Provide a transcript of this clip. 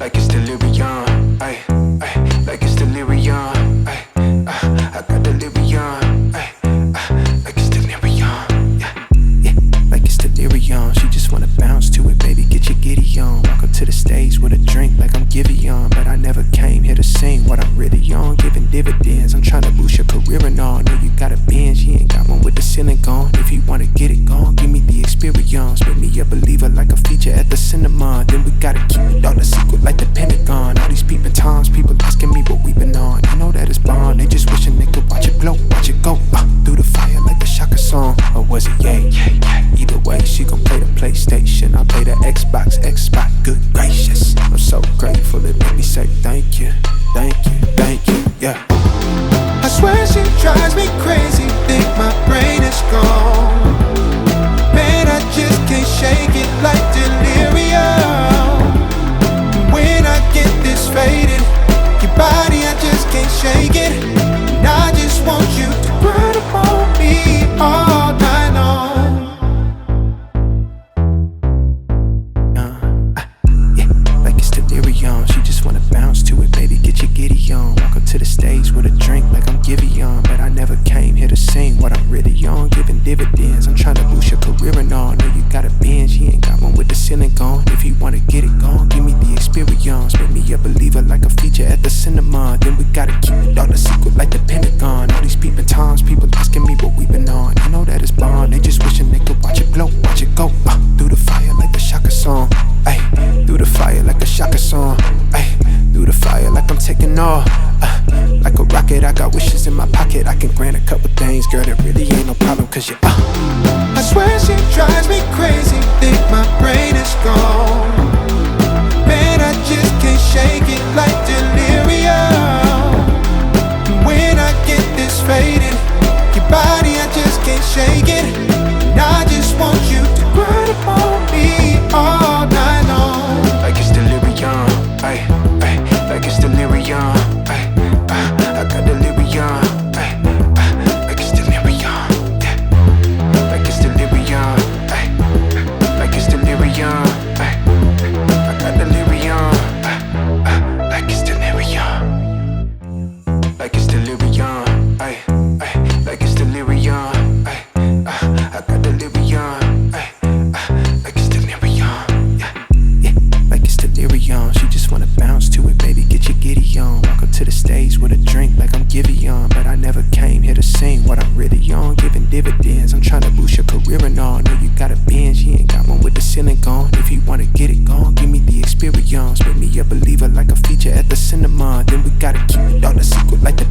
like it's delirium, ay, ay, like it's delirium, ay, I got delirium, ay, like it's delirium, yeah, yeah, like it's delirium. She just wanna bounce to it, baby, get your giddy on. Walk up to the stage with a drink like I'm Giveon, but I never came here to sing what I'm really on, giving dividends. I'm tryna boost your career and all. Know you got a binge, he ain't got one with the ceiling gone. If you wanna get it gone, give me the experience. Make me a believer like a feature at the cinema. Then we gotta keep it all a secret like the Pentagon. All these peeping toms, people asking me what we been on. I know that it's Bond, they just wishing they could watch it glow, watch it go through the fire like the Shaka song. Or was it yay? Either way, she gon' play the PlayStation, I play the Xbox, good gracious. I'm so grateful, it made me say thank you, thank you, thank you, yeah. I swear she drives me crazy, think my brain is gone. Man, I just can't shake it like delirium. When I get this faded, your body, I just can't shake it. And I just want you to run up on me all night long. Yeah, like it's delirium. She just wanna bounce to it, baby, get your giddy on. Walk up to the stage with a drink like I'm Giveon, but I never came here to sing what I'm really on, giving dividends. I'm tryna boost your career and all. Know you got a binge, he ain't got one with the ceiling gone. If you wanna get it gone, give me the experience. Make me a believer like a feature at the cinema. Then we gotta keep it all a secret like the Pentagon. All these peeping toms, people asking me what we been on. I know that it's Bond, they just wishing they could watch it glow, watch it go through the fire like the Shaka song, ay, through the fire like a Shaka song, ay, through the fire like I'm taking off, like a rocket. I got wishes in my pocket, I can grant a couple things, girl, that really ain't no problem, cause you I swear she drives me crazy, think my brain is gone. Man, I just can't shake it like delirium. When I get this faded, your body, I just can't shake it. And I just want you to run up on me all night long. like it's delirium, ay, ay, like it's delirium, ay, I got delirium, ay, like it's delirium, yeah, like it's delirium, ay, like it's delirium, ay, I got delirium, like it's delirium, like it's delirium, ay, ay, like it's delirium, ay, I got delirium, ay, like it's delirium, yeah, yeah, like it's delirium. She just wanna bounce to it, baby, get your giddy on. Walk up to the stage with a drink like I'm Giveon, but I never came here to sing what I'm really on, giving dividends. I'm tryna boost your career and all. Know you got a binge, he ain't got one with the ceiling gone. If you wanna get it gone, give me the experience. Make me a believer like a feature at the cinema. Then we gotta keep it all a secret like the